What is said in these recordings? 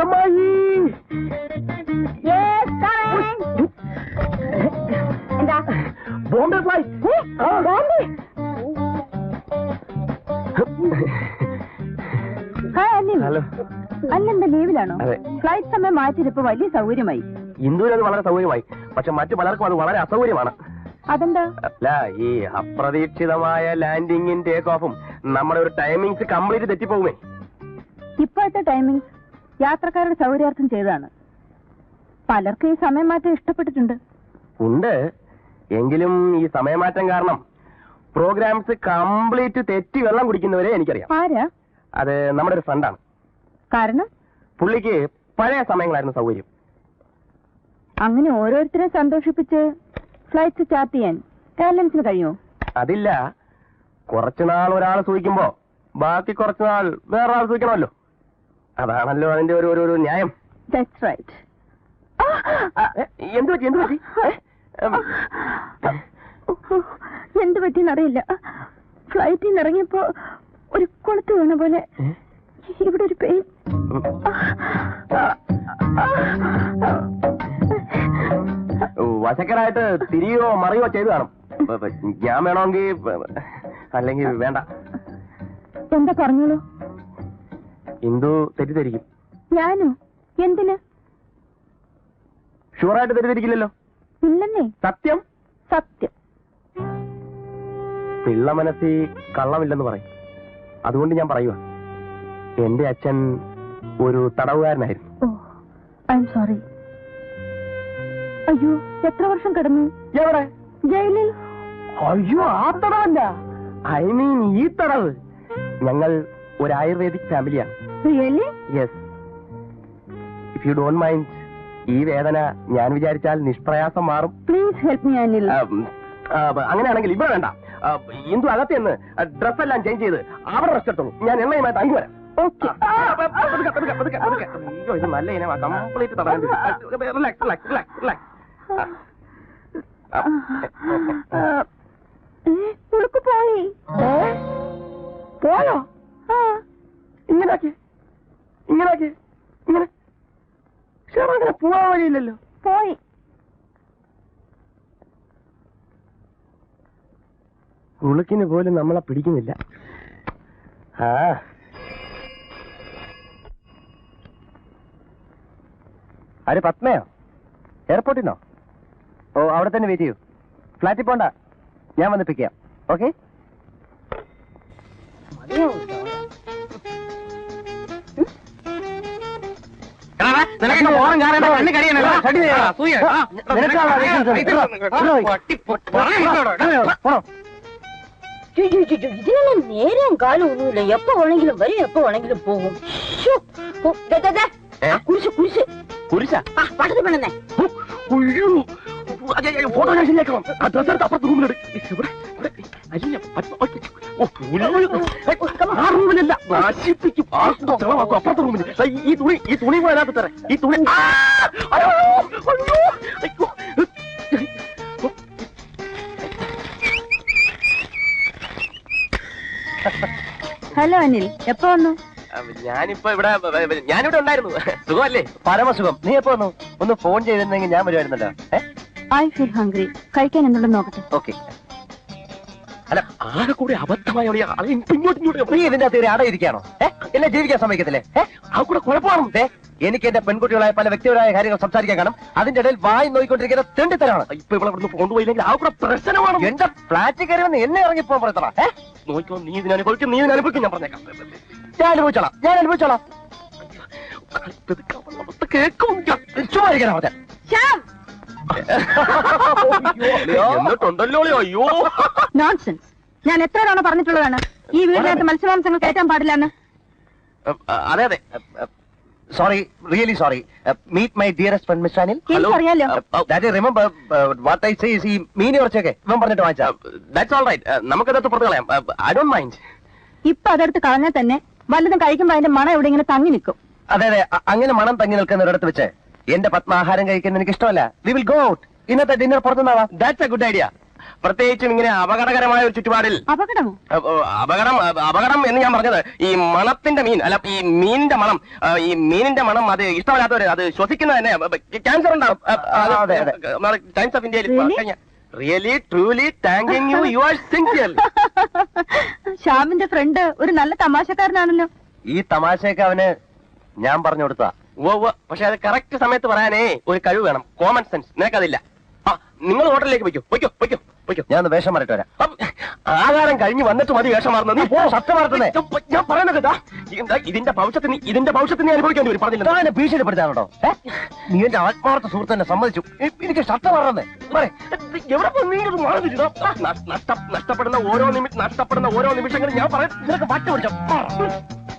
തങ്കമായി എന്താ Bombay flight hello അല്ലെന്താ ലീവിലാണോ? അതെ. Flight സമയം മാറ്റിയപ്പോ വലിയ സൗകര്യമായി. ഇന്ദുവിനത് വളരെ സൗകര്യമായി, പക്ഷെ മറ്റു പലർക്കും അത് വളരെ അസൗകര്യമാണ്. അതെന്താ? അല്ല, ഈ അപ്രതീക്ഷിതമായ ലാൻഡിങ്ങും ടേക്ക് ഓഫും നമ്മുടെ ഒരു ടൈമിങ്സ് കംപ്ലീറ്റ് തെറ്റിപ്പോകുമേ. ഇപ്പോഴത്തെ ടൈമിംഗ് യാത്രക്കാരുടെ സൗകര്യാർത്ഥം ചെയ്തതാണ്. പലർക്കും ഈ സമയം മാറ്റം ഇഷ്ടപ്പെട്ടിട്ടുണ്ട്. ഉണ്ട്, എങ്കിലും ഈ സമയമാറ്റം കാരണം പ്രോഗ്രാംസ് കംപ്ലീറ്റ് തെറ്റി വെള്ളം കുടിക്കുന്നവരെ എനിക്കറിയാം. ആരാ? അത് നമ്മുടെ ഒരു ഫ്രണ്ടാണ്. കാരണം പുള്ളിക്ക് പഴയ സമയങ്ങളായിരുന്നു സൗകര്യം. അങ്ങനെ ഓരോരുത്തരെ സന്തോഷിപ്പിച്ച് ഫ്ലൈറ്റ് സ്റ്റാർട്ട് ചെയ്യാൻ എയർലൈൻസിന് കഴിയുമോ? അതില്ല, കുറച്ചുനാൾ ഒരാൾ സൂഹിക്കുമ്പോ ബാക്കി കുറച്ചുനാൾ വേറൊരാൾ സൂഹിക്കണമല്ലോ. അതാണല്ലോ അതിന്റെ ഒരു ന്യായം. That's right. എന്ത് പറ്റി? എന്ത് പറ്റിയെന്നറിയില്ല. ഫ്ലൈറ്റിൽ നിന്ന് ഇറങ്ങിയപ്പോ ഒരു കൊളുത്ത് വീണ പോലെ ഇവിടെ ഒരു പെയിൻ. വശക്കരായിട്ട് തിരിയോ മറിയോ ചെയ്തു കാണും. ഞാൻ വേണമെങ്കിൽ, അല്ലെങ്കിൽ വേണ്ട. എന്താ പറഞ്ഞോളൂ. ഇന്ദു തെറ്റിദ്ധരിക്കും. ഞാനോ? എന്തിന്? ഷുവറായിട്ട് തെറ്റിദ്ധരിക്കില്ലല്ലോ. ഇല്ലെന്നേ. സത്യം സത്യം. പിള്ള മനസ്സിൽ കള്ളമില്ലെന്ന് പറയും. അതുകൊണ്ട് ഞാൻ പറയുക, എന്റെ അച്ഛൻ ഒരു തടവുകാരനായിരുന്നു. ഓ, ഐ എം സോറി. അയ്യോ, എത്ര വർഷം കിടന്നു? എവിടെ? ജയിലിൽ. അയ്യോ, ആ തടവല്ല, ഐ മീൻ ഈ തടവ്. ഞങ്ങൾ ഒരു ആയുർവേദിക് ഫാമിലിയാണ്. Really? Yes. If you don't mind, ഈ വേദന ഞാൻ വിചാരിച്ചാൽ നിഷ്പ്രയാസം മാറും. Please help me Anil. അങ്ങനെയാണെങ്കിൽ ഇവിടെ വേണ്ട. ഇന്ദു അകത്തെന്ന് ഡ്രസ്സെല്ലാം ചേഞ്ച് ചെയ്ത് അവിടെ റെസ്റ്റ് എടുത്തോളൂ. ഞാൻ എണ്ണയുമായി തങ്ങി വരാം. ഓക്കെ. ഇത് നല്ല ഇനമാ, കംപ്ലീറ്റ് തടയാൻ. Relax relax relax relax. ഉളുക്ക് പോയി. പോയോ? ഇങ്ങനെ അങ്ങനെ പോവാൻ വഴിയില്ലല്ലോ. പോയി. ഉളുക്കിന് പോലും നമ്മളെ പിടിക്കുന്നില്ല. ആര്? പത്മയോ? എയർപോർട്ടിന്നോ? ഓ, അവിടെ തന്നെ വെയിറ്റ് ചെയ്യൂ. ഫ്ലാറ്റിൽ പോണ്ട, ഞാൻ വന്ന് പിക്ക് ചെയ്യാം. ഓക്കെ? ഇതിനൊന്നും നേരം കാലം ഒന്നുമില്ല. എപ്പോ വേണമെങ്കിലും വരും, എപ്പോ വേണമെങ്കിലും പോകും. കുരിശ പട്ടത്ത് പെണ്ണെ. ഫോട്ടോ ഞാൻ ശരിയാക്കണം. അപ്പുറത്ത് റൂമിലെടു. ആ റൂമിലല്ല, നശിപ്പിക്കും. അപ്പുറത്തെ റൂമിൽ ഈ തുണി പോയതിനകത്ത് തരാം. ഈ തുണി ഹലോ അനിൽ, എപ്പോ വന്നു? ഞാനിവിടെ ഉണ്ടായിരുന്നു. സുഖമല്ലേ? പരമസുഖം. നീ എപ്പോ വന്നു? ഒന്ന് ഫോൺ ചെയ്തിരുന്നെങ്കിൽ ഞാൻ വരുമായിരുന്നല്ലോ. I feel hungry. കഴിക്കാൻ എന്തുണ്ടെന്ന് നോക്കട്ടെ. ഓക്കെ. അല്ല, ആകെ കൂടി അബദ്ധമായ നീ ഇതിന്റെ അകത്ത് അടയിരിക്കാണോ? എന്നെ ജീവിക്കാൻ സമ്മതിക്കത്തില്ലേ? ആ കൂടെ കുഴപ്പമാണ്. എനിക്ക് എന്റെ പെൺകുട്ടികളായ പല വ്യക്തിപരമായ കാര്യങ്ങൾ സംസാരിക്കാൻ കാണും. അതിന്റെ ഇടയിൽ വായി നോക്കിക്കൊണ്ടിരിക്കുന്ന തെണ്ടിത്തരാണ്. ഇപ്പൊ ഇവിടെ ഇവിടുന്ന് കൊണ്ടുപോയില്ലെങ്കിൽ ആ കൂടെ പ്രശ്നമാണ്. എന്റെ ഫ്ലാറ്റിൽ കയറി വന്ന് എന്നെ ഇറങ്ങിപ്പോകാൻ പറയത്തണം. നോക്കിക്കോ, നീ ഇതിനനുഭവിക്കും, ഞാൻ പറഞ്ഞേക്കാം. ഞാൻ അനുഭവിച്ചോളാം. കേൾക്കും. ചുമ്മാ പറഞ്ഞ എന്നിട്ടുണ്ടല്ലോ. അയ്യോ, നോൺസെൻസ്. ഞാൻ എത്ര തവണ പറഞ്ഞിട്ടുള്ളതാണ് ഈ വീടിനകത്ത് മത്സ്യമാംസങ്ങൾ കയറ്റാൻ പാടില്ലെന്ന്. അതെ. Sorry, really sorry. Meet my dearest friend, Mr. Anil. എനിക്കറിയാലോ. That is, remember, what I say is ഈ മീനി കുറച്ചൊക്കെ ഇവൻ പറഞ്ഞിട്ട് വാങ്ങിച്ചാ. That's all right. നമുക്കതത്ത് പുറത്ത് കളയാം. I don't mind. ഇപ്പൊ അതെടുത്ത് കളഞ്ഞാൽ തന്നെ വല്ലതും കഴിക്കുമ്പോ അതിന്റെ മണം എവിടെ ഇങ്ങനെ തങ്ങി നിൽക്കും. അതെ, അങ്ങനെ മണം തങ്ങി നിൽക്കുന്ന ഒരിടത്ത് വെച്ച് എന്റെ പത്മ ആഹാരം കഴിക്കാൻ എനിക്ക് ഇഷ്ടമല്ല. We will go out. ഇന്നത്തെ dinner പുറത്തുനിന്നാവാം. That's a good idea. പ്രത്യേകിച്ചും ഇങ്ങനെ അപകടകരമായ ഒരു ചുറ്റുപാടിൽ. അപകടമോ? അപകടം എന്ന് ഞാൻ പറഞ്ഞത് ഈ മണത്തിന്റെ മീൻ അല്ല, ഈ മീനിന്റെ മണം, ഈ മീനിന്റെ മണം അത് ഇഷ്ടമല്ലാത്തവര് അത് ശ്വസിക്കുന്നത് തന്നെ ക്യാൻസർ ഉണ്ടാവും. ടൈംസ് ഓഫ് ഇന്ത്യയിൽ really truly thanking you, you are sincere. ശ്യാമിന്റെ ഫ്രണ്ട് ഒരു നല്ല തമാശക്കാരനാണല്ലോ. ഈ തമാശയൊക്കെ അവന് ഞാൻ പറഞ്ഞു കൊടുത്താ. പക്ഷെ അത് കറക്റ്റ് സമയത്ത് പറയാനേ ഒരു കഴിവ് വേണം, കോമൺ സെൻസ്. നിനക്കതില്ല. നിങ്ങൾ ഹോട്ടലിലേക്ക് പൊയ്ക്കോ. ഞാൻ വേഷം മാറിട്ട് വരാം. ആഹാരം കഴിഞ്ഞ് വന്നിട്ട് മതി വേഷം മാറുന്നത്. നീ പോ, ഷർട്ട് മാറുന്നേ. ഞാൻ പറയുന്നത് ഇതിന്റെ ഭവിഷ്യത്തിന് നീ അനുഭവിക്കേണ്ടി വരും. പറഞ്ഞില്ല ഭീഷണിപ്പെടുത്താനുണ്ടോ? നീ എന്റെ ആത്മാർത്ഥ സുഹൃത്ത് തന്നെ സമ്മതിച്ചു. എനിക്ക് ഷർട്ട് മാറുന്നേ. എവിടെ നഷ്ടപ്പെടുന്ന ഓരോ നിമിഷങ്ങളും ഞാൻ പറയാം. നിനക്ക് പറ്റ പിടിച്ചോ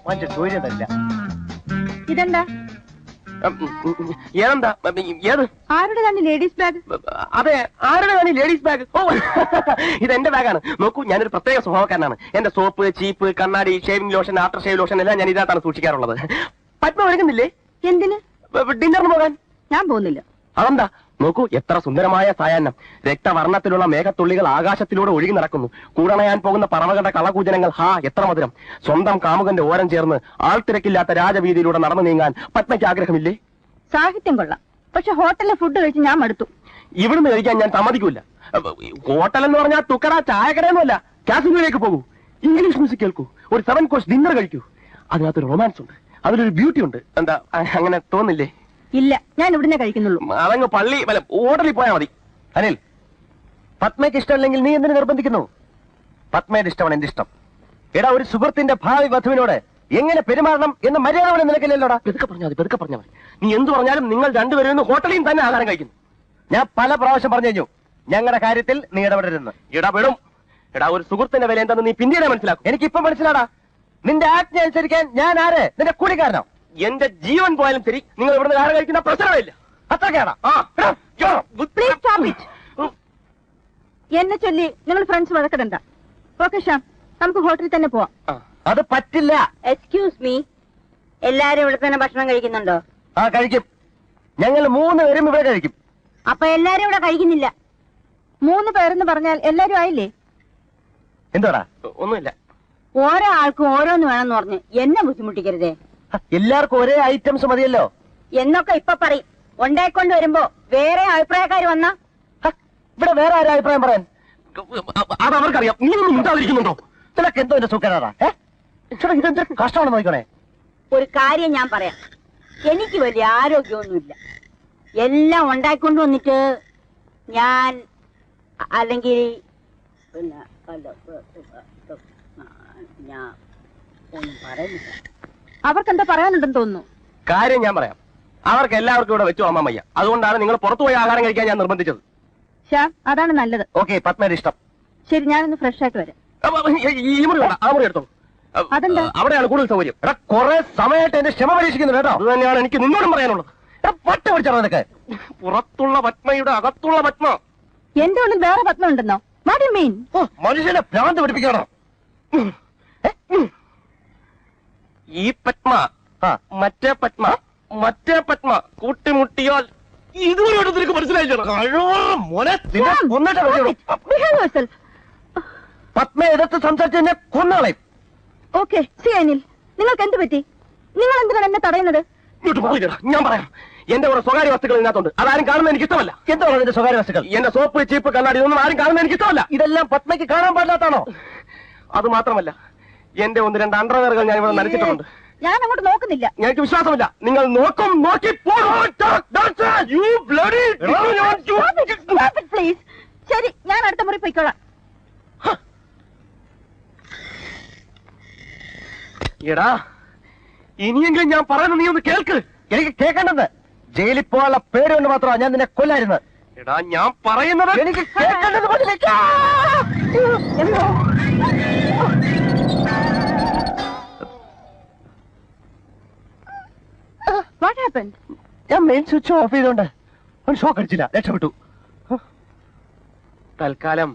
മറ്റേ സൂര്യൻ തരില്ല. ഇതെന്താ? ഏതെന്താ? ഏത്? ആരുടെതാണ് ലേഡീസ് ബാഗ്? അതെ, ആരുടെതാണ് ലേഡീസ് ബാഗ്? ഓ, ഇത് എന്റെ ബാഗാണ്. നോക്കൂ, ഞാനൊരു പ്രത്യേക സ്വഭാവക്കാരനാണ്. എന്റെ സോപ്പ്, ചീപ്പ്, കണ്ണാടി, shaving lotion, after shave lotion എല്ലാം ഞാൻ ഇതിനകത്താണ് സൂക്ഷിക്കാറുള്ളത്. പത്മ ഒരുങ്ങുന്നില്ലേ? എന്തിന്? ഡിന്നറിന് പോകാൻ. ഞാൻ പോകുന്നില്ല. അതെന്താ? നോക്കൂ, എത്ര സുന്ദരമായ സായാഹ്നം. രക്തവർണ്ണത്തിലുള്ള മേഘത്തുള്ളികൾ ആകാശത്തിലൂടെ ഒഴുകി നടക്കുന്നു. കൂടണയാൻ പോകുന്ന പറവകളുടെ കളകൂജനങ്ങൾ, ഹാ എത്ര മധുരം. സ്വന്തം കാമുകന്റെ ഓരം ചേർന്ന് ആൾത്തിരക്കില്ലാത്ത രാജവീതിയിലൂടെ നടന്നു നീങ്ങാൻ പത്മയ്ക്ക് ആഗ്രഹമില്ലേ? സാഹിത്യം കൊള്ളാം, പക്ഷെ ഹോട്ടലിലെ ഫുഡ് കഴിച്ച് ഞാൻ മടുത്തു. ഇവിടുന്ന് കഴിക്കാൻ ഞാൻ സമ്മതിക്കൂല. ഹോട്ടൽ എന്ന് പറഞ്ഞാൽ തുക്കട ചായക്കടയൊന്നുമല്ല. കാസിനോയിലേക്ക് പോകൂ, ഇംഗ്ലീഷ് മ്യൂസിക് കേൾക്കൂ, ഒരു 7 കോഴ്സ് ഡിന്നർ കഴിക്കൂ. അതിനകത്തൊരു റൊമാൻസ് ഉണ്ട്, അതിലൊരു ബ്യൂട്ടി ഉണ്ട്. എന്താ അങ്ങനെ തോന്നില്ലേ? ഇല്ല, ഞാൻ ഇവിടുന്ന് കഴിക്കുന്നുള്ളൂ. അതങ്ങ് പള്ളി ഹോട്ടലിൽ പോയാൽ മതി. അനിൽ, പത്മയ്ക്ക് ഇഷ്ടമല്ലെങ്കിൽ നീ എന്തിനു നിർബന്ധിക്കുന്നു? പത്മയുടെ ഇഷ്ടമാണ് എന്റെ ഇഷ്ടം. എടാ, ഒരു സുഹൃത്തിന്റെ ഭാവി വധുവിനോട് എങ്ങനെ പെരുമാറണം എന്ന മര്യാദ നിനക്കില്ലല്ലോടാ. പെതുക്കെ പറഞ്ഞാൽ മതി. നീ എന്ത് പറഞ്ഞാലും നിങ്ങൾ രണ്ടുപേരും ഹോട്ടലിൽ തന്നെ ആഹാരം കഴിക്കുന്നു. ഞാൻ പല പ്രാവശ്യം പറഞ്ഞു കഴിഞ്ഞു, ഞങ്ങളുടെ കാര്യത്തിൽ നീ ഇടപെടരുന്ന്. ഇടപെടും. എടാ, ഒരു സുഹൃത്തിന്റെ വില എന്താണെന്ന് നീ പിന്നീട് മനസ്സിലാക്കും. എനിക്കിപ്പം മനസ്സിലാടാ. നിന്റെ ആജ്ഞ അനുസരിക്കാൻ ഞാൻ ആര്? നിന്റെ കൂലിക്കാരനോ? എന്റെ ജീവൻ പോയാലും ശരി, നിങ്ങൾ ഇവിടുന്ന് ആഹാരം കഴിക്കുന്ന പ്രശ്നമില്ല. അത്രക്കാടാ. എന്നെ ചൊല്ലി നിങ്ങൾ ഫ്രണ്ട്സ് വഴക്കിടണ്ട. ഓക്കെ ശ്യാം, നമുക്ക് ഹോട്ടലിൽ തന്നെ പോവാം. അത് പറ്റില്ല. എക്സ്ക്യൂസ് മീ, എല്ലാരും ഇവിടെ തന്നെ ഭക്ഷണം കഴിക്കുന്നുണ്ടോ? ആ, കഴിക്കും. ഞങ്ങൾ 3 പേരും ഇവിടെ കഴിക്കും. അപ്പൊ എല്ലാരും ഇവിടെ കഴിക്കുന്നില്ല. 3 പേരെന്ന് പറഞ്ഞാൽ എല്ലാരും ആയില്ലേ? എന്തോടാ? ഒന്നുമില്ല. ഓരോ ആൾക്കും ഓരോന്ന് വേണമെന്ന് പറഞ്ഞ് എന്നെ ബുദ്ധിമുട്ടിക്കരുതേ. എല്ലാവർക്കും ഒരേ ഐറ്റംസ് മതിയല്ലോ എന്നൊക്കെ ഇപ്പൊ പറയും. ഉണ്ടായിക്കൊണ്ട് വരുമ്പോ വേറെ അഭിപ്രായക്കാർ വന്നാ ഇവിടെ വേറെ ആരും അഭിപ്രായം പറയാൻ? അത് അവർക്കറിയാം. നീ ഒന്നും മിണ്ടാതിരിക്കുന്നുണ്ടോ? നിനക്ക് എന്തോ എന്റെ സുഖനാടാ. ഇതെന്തൊരു കഷ്ടമാണെന്ന് നോക്കണേ. ഒരു കാര്യം ഞാൻ പറയാം, എനിക്ക് വലിയ ആരോഗ്യമൊന്നുമില്ല. എല്ലാം ഉണ്ടായിക്കൊണ്ട് വന്നിട്ട് ഞാൻ അല്ലെങ്കിൽ ഞാൻ ഒന്നും പറയുന്നില്ല. അവർക്കെന്താ പറയാനുണ്ടെന്ന് തോന്നുന്നു. കാര്യം ഞാൻ പറയാം. അവർക്ക് എല്ലാവർക്കും ഇവിടെ വെച്ചു വാങ്ങാൻ വയ്യ. അതുകൊണ്ടാണ് നിങ്ങൾ പുറത്തുപോയി ആഹാരം കഴിക്കാൻ ഞാൻ നിർബന്ധിച്ചത്. ശ്യാം, അതാണ് നല്ലത്. ഓക്കെ, പത്മയുടെ ഇഷ്ടം. ശരി, ഞാനൊന്ന് ഫ്രഷ് ആയിട്ട് വരാം. ഈ മുറി വേണ്ട, ആ മുറി എടുത്തോ. അതെന്താ? അവിടെയാണ് കൂടുതൽ സൗകര്യം. എടാ, കുറെ സമയമായിട്ട് എന്റെ ക്ഷമ പരീക്ഷിക്കുന്നു കേട്ടോ. അത് തന്നെയാണ് എനിക്ക് നിന്നോടും പറയാനുള്ളത്. പട്ട പിടിച്ചാണോ നിനക്ക്? പുറത്തുള്ള പത്മയുടെ അകത്തുള്ള പത്മ. എന്റെ ഉള്ളിൽ വേറെ പത്മ ഉണ്ടെന്നോ? What you mean? മനുഷ്യനെ ഭ്രാന്ത് പഠിപ്പിക്കണോ? ഈ പത്മ മറ്റേ പത്മ കൂട്ടിമുട്ടിയാൽ ഇതുവരെ നിനക്ക് മനസ്സിലായില്ലോ? പത്മ എതിർത്ത് സംസാരിച്ച് എന്നെ കൊന്നാളെ. ഓക്കെ, സി അനിൽ, നിങ്ങൾക്ക് എന്ത് പറ്റി? നിങ്ങൾ എന്തിനാണ് എന്നെ തടയുന്നത്? ഞാൻ പറയാം. എന്റെ കുറെ സ്വകാര്യ വസ്തുക്കൾ ഇതിനകത്തുണ്ട്. അതാരും കാണുന്നത് എനിക്ക് ഇഷ്ടമല്ല. എന്താണ് എന്റെ സ്വകാര്യ വസ്തുക്കൾ? എന്റെ സോപ്പ്, ചീപ്പ്, കണ്ണാടി ഇതൊന്നും ആരും കാണുന്നത് എനിക്ക് ഇഷ്ടമല്ല. ഇതെല്ലാം പത്മയ്ക്ക് കാണാൻ പാടില്ലാത്താണോ? അത് മാത്രമല്ല, എന്റെ 1-2 അണ്ടർവെയറുകൾ ഞാൻ ഇവിടെ നനച്ചിട്ടുണ്ട്. ഞാൻ അങ്ങോട്ട് നോക്കുന്നില്ല. എനിക്ക് വിശ്വാസമില്ല. നിങ്ങൾ നോക്കി പ്ലീസ്. ശരി, ഞാൻ അടുത്ത മുറി പോയിക്കോളാം. എടാ, ഇനിയെങ്കിലും ഞാൻ പറയുന്നത് നീ ഒന്ന് കേൾക്ക്. എനിക്ക് കേൾക്കേണ്ടത് ജയിലിൽ പോകാനുള്ള പേടി കൊണ്ട് മാത്രമാണ് ഞാൻ നിന്നെ കൊല്ലായിരുന്നത്. എടാ, ഞാൻ പറയുന്നത് എനിക്ക് കേൾക്കേണ്ടത്. What happened? ഞാൻ മെയിൻ സ്വിച്ച് ഓഫ് ചെയ്തോണ്ട് ഒരു ഷോക്ക് അടിച്ചില്ല, രക്ഷപ്പെട്ടു. തൽക്കാലം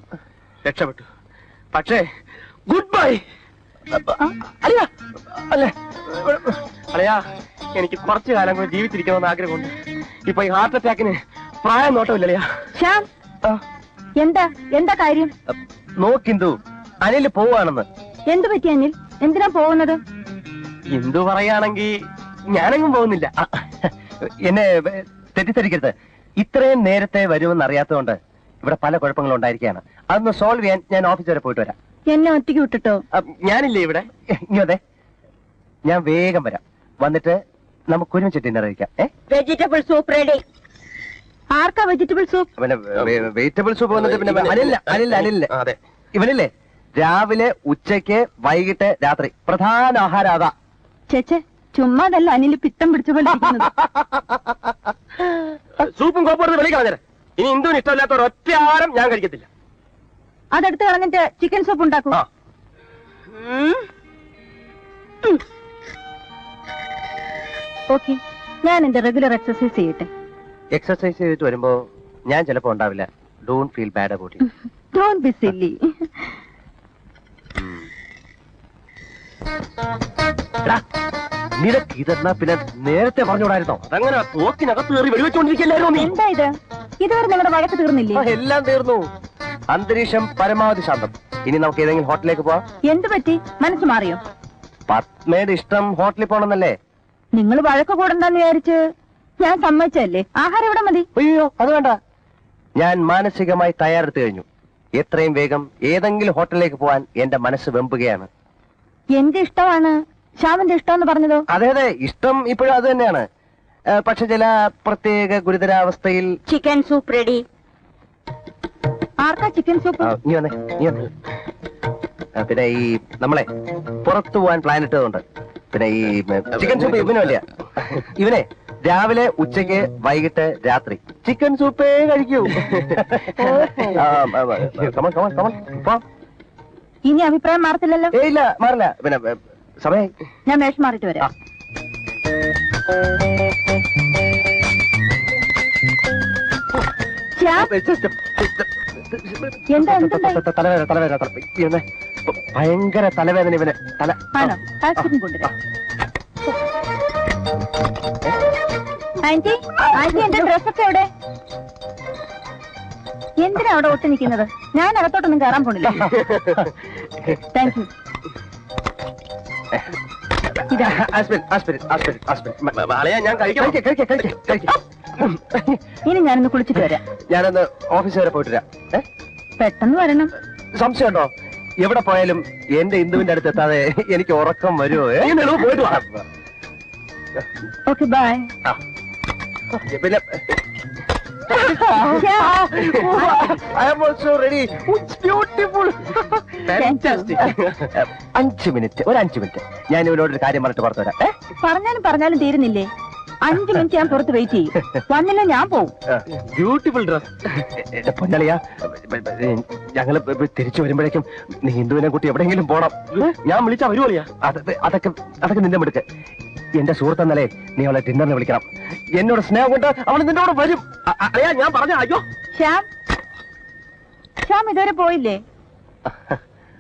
രക്ഷപ്പെട്ടു. പക്ഷേ ഗുഡ് ബൈ. അല്ലയാ, എനിക്ക് കുറച്ചു കാലം കൂടെ ജീവിച്ചിരിക്കണമെന്ന് ആഗ്രഹമുണ്ട്. ഇപ്പൊ ഈ ഹാർട്ട് അറ്റാക്കിന് പ്രായം നോട്ടമില്ലല്ലയാ. ശ്യാം, എന്താ എന്താ കാര്യം? നോക്കിന്ദു, അനിൽ പോവാണെന്ന്. എന്തു പറ്റി അനിൽ? എന്തിനാ പോകുന്നത്? ഇന്ദു പറയാണെങ്കി ഞാനെങ്ങും പോകുന്നില്ല. എന്നെ തെറ്റിദ്ധരിക്കരുത്. ഇത്രയും നേരത്തെ വരുമെന്ന് അറിയാത്തതുകൊണ്ട് ഇവിടെ പല കുഴപ്പങ്ങളും ഉണ്ടായിരിക്കുകയാണ്. അതൊന്ന് സോൾവ് ചെയ്യാൻ ഞാൻ ഓഫീസ് വരെ പോയിട്ട് വരാം. എന്നെ ഒറ്റയ്ക്ക് വിട്ടിട്ടോ? ഞാനില്ലേ ഇവിടെ. ഇങ്ങോട്ടെ, ഞാൻ വേഗം വരാം. വന്നിട്ട് നമുക്ക് ഒരുമിച്ച് ഡിന്നർ കഴിക്കാം. Vegetable soup ready. ആർക്കാ വെജിറ്റബിൾ സൂപ്പ്? പിന്നെ വെജിറ്റബിൾ സൂപ്പ് വന്നിട്ട് പിന്നെ അനില്ല. അതെ, ഇവനില്ലേ രാവിലെ ഉച്ചയ്ക്ക് വൈകിട്ട് രാത്രി പ്രധാന ആഹാരം അതാ. ചേച്ചേ, ചുമ്മാതല്ല അനിൽ പിത്തം പിടിച്ചുകൊണ്ട് സൂപ്പും കോപ്പും വെളി കളഞ്ഞേരെ. ഇനി ഇന്ദുവിന് ഇഷ്ടമില്ലാത്ത ഒരൊറ്റ ആഹാരം ഞാൻ കഴിക്കത്തില്ല. അതെടുത്ത് കളഞ്ഞിട്ട് ചിക്കൻ സൂപ്പ് ഉണ്ടാക്കും. ഓക്കെ, ഞാൻ എന്റെ റെഗുലർ എക്സസൈസ് ചെയ്യട്ടെ. എക്സസൈസ് ചെയ്തിട്ട് വരുമ്പോ ഞാൻ ചിലപ്പോ ഉണ്ടാവില്ല. Don't feel bad about it. Don't be silly. നിനക്ക് ഇതെന്നാ പിന്നെ നേരത്തെ പറഞ്ഞോടായിരുന്നോ? അതങ്ങനെ തോക്കിനകത്ത് കയറി വെടിവെച്ചോണ്ടിരിക്കല്ലായിരുന്നോ നീ? എന്താ ഇത്? ഇതുവരെ നിങ്ങളുടെ വഴക്ക് തീർന്നില്ലേ? എല്ലാം തീർന്നു. അന്തരീക്ഷം പരമാവധി ശാന്തം. ഇനി നമുക്ക് ഏതെങ്കിലും ഹോട്ടലിലേക്ക് പോവാം. എന്തു പറ്റി? മനസ്സ് മാറിയോ? പത്മയുടെ ഇഷ്ടം ഹോട്ടലിൽ പോണെന്നല്ലേ? നിങ്ങൾ വഴക്ക് കൂടണ്ടെന്ന് വിചാരിച്ച് ഞാൻ സമ്മതിച്ചല്ലേ. ആഹാരം ഇവിടെ മതി. അയ്യോ, അത് വേണ്ട. ഞാൻ മാനസികമായി തയ്യാറെടുത്തു കഴിഞ്ഞു. എത്രയും വേഗം ഏതെങ്കിലും ഹോട്ടലിലേക്ക് പോവാൻ എന്റെ മനസ്സ് വെമ്പുകയാണ്. എന്റെ ഇഷ്ടമാണ് ശ്യാമിന്റെ ഇഷ്ടം പറഞ്ഞതോ? അതെ അതെ, ഇഷ്ടം ഇപ്പോഴും അത് തന്നെയാണ്. പക്ഷെ ചില പ്രത്യേക ഗുരുതരാവസ്ഥയിൽ. Chicken soup ready. ആർക്കാ ചിക്കൻ സൂപ്പ്? നീ വന്നേ. പിന്നെ ഈ നമ്മളെ പുറത്തു പോവാൻ പ്ലാൻ ഇട്ടതുണ്ട്. പിന്നെ ഈ ചിക്കൻ സൂപ്പ് ഇവനല്ല. ഇവനെ രാവിലെ ഉച്ചയ്ക്ക് വൈകിട്ട് രാത്രി ചിക്കൻ സൂപ്പേ കഴിക്കൂ. ഇനി അഭിപ്രായം മാറത്തില്ലല്ലോ? ഇല്ല, മാറില്ല. പിന്നെ സമയം ഞാൻ വേഷം മാറിയിട്ട് വരാം. ഭയങ്കര തലവേദന ഇവന്. ആണോ? ആശുപത്രി കൊണ്ടുവരാം. ആന്റി, ആന്റി, എന്റെ ഡ്രസ്സൊക്കെ എവിടെ? എന്തിനാ അവിടെ ഒട്ടി നിൽക്കുന്നത്? ഞാൻ അകത്തോട്ടൊന്നും കയറാൻ പോണില്ല. Thank you. ഇനി ഞാനൊന്ന് കുളിച്ചിട്ട് വരാം. ഞാനൊന്ന് ഓഫീസ് വരെ പോയിട്ട് വരാം. പെട്ടെന്ന് വരണം. സംശയമുണ്ടോ? എവിടെ പോയാലും എന്റെ ഇന്ദുവിന്റെ അടുത്ത് എത്താതെ എനിക്ക് ഉറക്കം വരുമോ? പോയിട്ട് വാ. Okay, bye. പിന്നെ I am also ready. It's beautiful. Fantastic. 5 minute, ഒരു 5 മിനിറ്റ്. ഞാൻ ഇവനോടൊരു കാര്യം പറഞ്ഞിട്ട് പുറത്തു വരാം. പറഞ്ഞാലും തീരുന്നില്ലേ? 5 മിനിറ്റ് ഞാൻ പുറത്ത് വെയിറ്റ് ചെയ്യും. വന്നില്ല ഞാൻ പോവും. Beautiful dress. പൊന്നളിയാ, ഞങ്ങള് തിരിച്ചു വരുമ്പോഴേക്കും നീ ഹിന്ദുവിനെ കൂട്ടി എവിടെയെങ്കിലും പോണം. ഞാൻ വിളിച്ചാ വരുവോളിയാ? അതൊക്കെ നിന്റെ മിടുക്ക്. എന്റെ സുഹൃത്തെന്നല്ലേ നീ അവളെ ഡിന്നറിന് വിളിക്കണം. എന്നോട് സ്നേഹം കൊണ്ട് അവൾ നിന്റെ കൂടെ വരും. അറിയാ, ഞാൻ പറഞ്ഞ. അയ്യോ, ശ്യാം ഇതുവരെ പോയില്ലേ?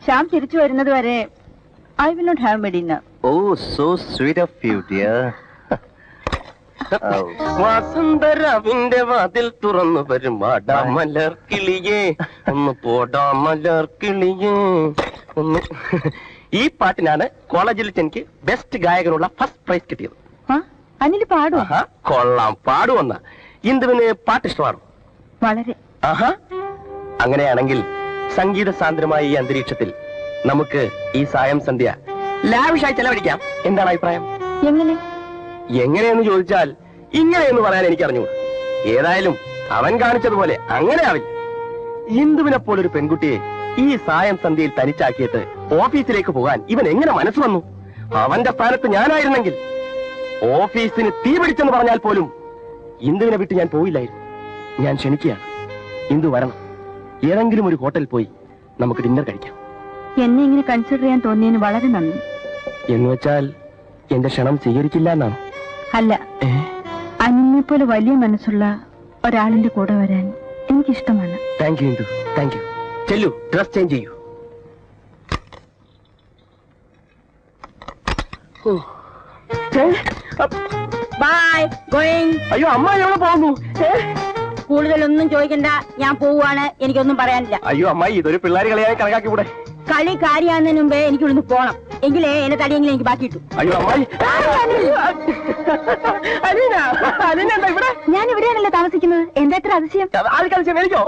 ശ്യാം തിരിച്ചു വരുന്നത് വരെ I will not have my dinner. Oh, so sweet of you dear. വസന്തരാവിന്റെ വാതിൽ തുറന്നു വരും മലർ കിളിയേ, ഒന്ന് പോടാ മലർ കിളിയേ ഒന്ന്. ഈ പാട്ടിനാണ് കോളേജിൽ എനിക്ക് ബെസ്റ്റ് ഗായകനുള്ള ഫസ്റ്റ് പ്രൈസ് കിട്ടിയത്. അനിൽ പാടും? കൊള്ളാം, പാടുവന്ന. ഇന്ദുവിന് പാട്ട് ഇഷ്ടമാണോ? വളരെ. അങ്ങനെയാണെങ്കിൽ സംഗീത സാന്ദ്രമായ ഈ അന്തരീക്ഷത്തിൽ നമുക്ക് ഈ സായം സന്ധ്യ ലാവിഷായി ചെലവഴിക്കാം. എന്താണ് അഭിപ്രായം? എങ്ങനെയെന്ന് ചോദിച്ചാൽ ഇങ്ങനെയെന്ന് പറയാൻ എനിക്ക് അറിഞ്ഞുകൂടാ. ഏതായാലും അവൻ കാണിച്ചതുപോലെ അങ്ങനെ ആവില്ല. ഇന്ദുവിനെ പോലൊരു പെൺകുട്ടിയെ ഈ സായം സന്ധ്യയിൽ തനിച്ചാക്കിയിട്ട് ഓഫീസിലേക്ക് പോകാൻ ഇവൻ എങ്ങനെ മനസ്സ് വന്നു? അവന്റെ സ്ഥാനത്ത് ഞാനായിരുന്നെങ്കിൽ ഓഫീസിന് തീ പിടിച്ചെന്ന് പറഞ്ഞാൽ പോലും ഇന്ദുവിനെ വിട്ട് ഞാൻ പോയില്ലായിരുന്നു. ഞാൻ ക്ഷണിക്കുകയാണ്. ഇന്ദു വരണം. ഏതെങ്കിലും ഒരു ഹോട്ടലിൽ പോയി നമുക്ക് ഡിന്നർ കഴിക്കാം. എന്നെ ഇങ്ങനെ കൺസിഡർ ചെയ്യാൻ തോന്നിയതിന് വളരെ നന്ദി. എന്ന് വെച്ചാൽ എന്റെ ക്ഷണം സ്വീകരിച്ചില്ല എന്നാണ്? അല്ല, അനിലിനെ പോലെ വലിയ മനസ്സുള്ള ഒരാളിന്റെ കൂടെ വരാൻ എനിക്കിഷ്ടമാണ്. Thank you Indu, thank you. ചെല്ലു, ഡ്രസ് ചേഞ്ച് ചെയ്യൂ. Bye, going. അയ്യോ, അമ്മ എവിടെ പോകുന്നു? കൂടുതലൊന്നും ചോദിക്കണ്ട, ഞാൻ പോവാണ്, എനിക്കൊന്നും പറയാനില്ല. അയ്യോ അമ്മായി, ഇതൊരു പിള്ളേർ കളിയായി കണക്കാക്കി കൂടെ? കളി കാര്യമാകുന്നതിന് മുമ്പേ എനിക്ക് ഇവിടുന്ന് പോണം, എങ്കിലേ എന്നെ തടിയെങ്കിലും എനിക്ക് ബാക്കി കിട്ടും. അയ്യോ അമ്മായി, ഇവിടെ ഞാൻ ഇവിടെയാണല്ലോ താമസിക്കുന്നത്, എന്താ ഇത്ര അതിശയം? എനിക്കോ?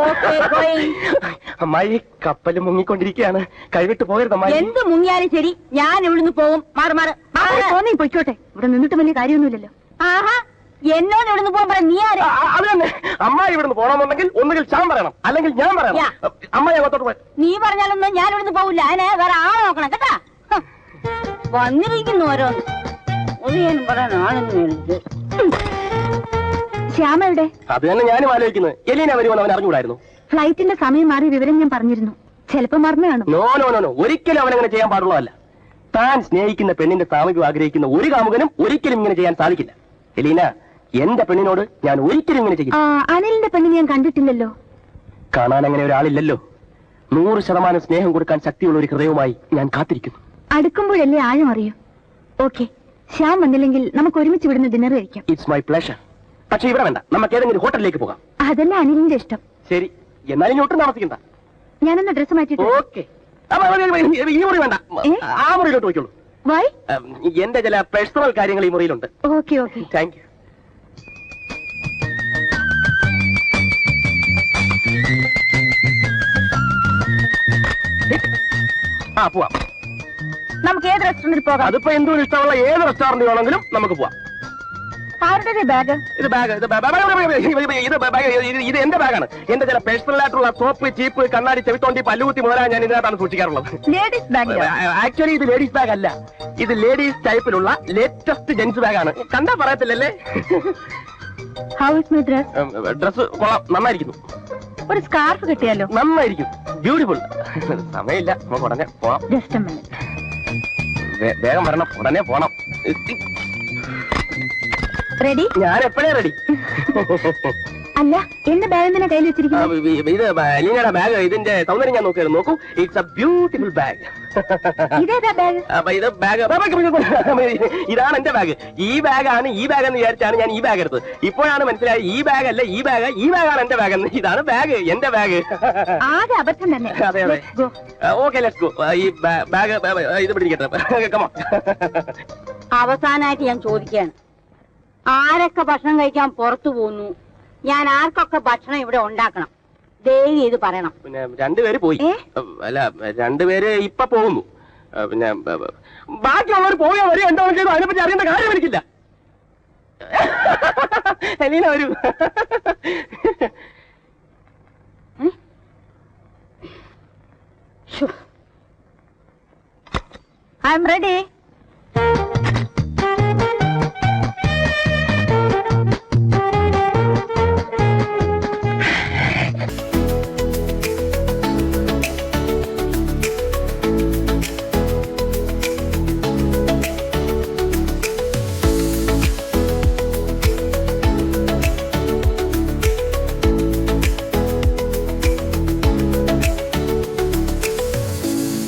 അമ്മായി, കപ്പല് മുങ്ങിക്കൊണ്ടിരിക്കുകയാണ്, കൈവിട്ട് പോകരുത് അമ്മായി. എന്ത് മുങ്ങിയാലും ശരി, ഞാൻ ഇവിടുന്ന് പോകും. മാറി മാറി തോന്നി പൊയ്ക്കോട്ടെ, ഇവിടെ നിന്നിട്ട് വലിയ കാര്യമൊന്നുമില്ലല്ലോ. ആഹാ, എന്നോട് ഇവിടുന്ന് പോകാൻ പറയാം. നീ ആര്? അത് തന്നെ, അമ്മായി ഇവിടുന്ന് പോകണമെന്നുണ്ടെങ്കിൽ ഒന്നുകിൽ ഞാൻ പറയണം, അല്ലെങ്കിൽ ഞാൻ പറയണം. അമ്മായി അകത്തോട്ട് പോയി. നീ പറഞ്ഞാലൊന്നും ഞാൻ ഇവിടുന്ന് പോവില്ല, അതിനെ വേറെ ആളെ നോക്കണം കേട്ടാ. വന്നിരിക്കുന്നു ഓരോന്ന്, ഒന്നും പറയാൻ ആളൊന്നും. ശ്യാമയുടെ അത് തന്നെ ഞാനും ആലോചിക്കുന്നത്. എലീന വരുമെന്ന് അവൻ അറിഞ്ഞുകൂടായിരുന്നു? ഫ്ലൈറ്റിന്റെ സമയം മാറി വിവരം ഞാൻ പറഞ്ഞിരുന്നു, ചിലപ്പോ മറന്നു കാണും. നോ നോ നോ നോ, ഒരിക്കലും അവനങ്ങനെ ചെയ്യാൻ പാടുള്ളതല്ല. താൻ സ്നേഹിക്കുന്ന പെണ്ണിന്റെ സാമീപ്യം ആഗ്രഹിക്കുന്ന ഒരു കാമുകനും ഒരിക്കലും ഇങ്ങനെ ചെയ്യാൻ സാധിക്കില്ല. എലീന, എന്റെ പെണ്ണിനോട് ഞാൻ ഒരിക്കലും ഇങ്ങനെ ചെയ്യും. അനിലിന്റെ പെണ്ണിനെ ഞാൻ കണ്ടിട്ടില്ലല്ലോ. കാണാൻ അങ്ങനെ ഒരാളില്ലല്ലോ. 100% സ്നേഹം കൊടുക്കാൻ ശക്തിയുള്ള ഒരു ഹൃദയവുമായി ഞാൻ കാത്തിരിക്കുന്നു. അടുക്കുമ്പോഴല്ലേ ആഴം അറിയൂ. ഓക്കെ, ശ്യാം വന്നില്ലെങ്കിൽ നമുക്ക് ഒരുമിച്ച് വിടുന്ന ഡിന്നർ കഴിക്കാം. It's my pleasure. പക്ഷെ ഇവിടെ വേണ്ട, നമുക്ക് ഏതെങ്കിലും ഹോട്ടലിലേക്ക് പോകാം. അതല്ല അനിലിന്റെ ഇഷ്ടം. ശരി, എന്നാലും ഇനി ഒട്ടും താമസിക്കണ്ട. ഞാനൊന്ന് ഡ്രസ് മാറ്റിട്ട്. ഓക്കെ, ഈ മുറി വേണ്ട, ആ മുറിയിലോട്ട് പോയിക്കോളൂ. വൈ? എന്റെ ചില പേഴ്സണൽ കാര്യങ്ങൾ ഈ മുറിയിലുണ്ട്. Okay okay, thank you. ആ, പോവാം. നമുക്ക് ഏത് റെസ്റ്റോറന്റിൽ പോകാം? അതിപ്പോ എന്തും ഇഷ്ടമുള്ള ഏത് റെസ്റ്റോറന്റ് വേണമെങ്കിലും നമുക്ക് പോവാം. ആരുടെ ബാഗ്? ഇത് എന്റെ ബാഗാണ്. എന്റെ ചില പേഴ്സണൽ ആയിട്ടുള്ള സോപ്പ്, ചീപ്പ്, കണ്ണാടി, ചെവിത്തോണ്ടി, പല്ലുകുത്തി മുതലാ ഞാൻ ഇതിനകത്താണ് സൂക്ഷിക്കാറുള്ളത്. Ladies bag? ആക്ച്വലി ഇത് ലേഡീസ് ബാഗ് അല്ല, ഇത് ലേഡീസ് ടൈപ്പിലുള്ള ലേറ്റസ്റ്റ് ജെന്റ്സ് ബാഗാണ്. കണ്ടാ പറയത്തില്ലല്ലേ? How is my dress? Dress കൊള്ളാം, നന്നായിരിക്കുന്നു. ഒരു സ്കാർഫ് കിട്ടിയാലോ? നന്നായിരിക്കും, ബ്യൂട്ടിഫുൾ. സമയമില്ല, നമുക്ക് ഉടനെ പോണം. Just A minute. വേഗം വരണം, ഉടനെ പോണം. റെഡി? ഞാൻ എപ്പോഴേ റെഡി. അല്ല, എന്റെ ബാഗ് എന്തിനാ കയ്യിൽ വെച്ചിരിക്കുന്നത്? ഇത് ലീനയുടെ ബാഗ്, ഇതിന്റെ സൗന്ദര്യം ഞാൻ നോക്കിയത്. നോക്കൂ, ഇറ്റ്സ് എ ബ്യൂട്ടിഫുൾ ബാഗ്. ഇതേതാ ബാഗ്? ഇത് ബാഗ്, ഇതാണ് എന്റെ ബാഗ്. ഈ ബാഗാണ്, ഈ ബാഗ് എന്ന് വിചാരിച്ചാണ് ഞാൻ ഈ ബാഗ് എടുത്തത്. ഇപ്പോഴാണ് മനസ്സിലായി ഈ ബാഗ് അല്ല, ഈ ബാഗാണ് എന്റെ ബാഗ് എന്ന്. ഇതാണ് ബാഗ്, എന്റെ ബാഗ്. ആകെ അബദ്ധം തന്നെ. അതെ അതെ, ഓക്കെ, ലെറ്റ്സ് ഗോ. ഈ ബാഗ് ഇത് പിടിക്കട്ടെ. കമോൺ. അവസാനമായിട്ട് ഞാൻ ചോദിക്കുകയാണ്, ആരൊക്കെ ഭക്ഷണം കഴിക്കാൻ പുറത്തു പോകുന്നു? ഞാൻ ആർക്കൊക്കെ ഭക്ഷണം ഇവിടെ ഉണ്ടാക്കണം? ദയവ് ചെയ്ത് പറയണം. പിന്നെ 2 പേര് പോയി. അല്ല, 2 പേര് ഇപ്പൊ പോകുന്നു. പിന്നെ ബാക്കിയുള്ളവർ പോയാൽ വരെ എന്താണെന്ന് ചെയ്തു, അതിനെപ്പറ്റി അറിയേണ്ട കാര്യം എനിക്കില്ല. എലീന വരൂ. I am ready.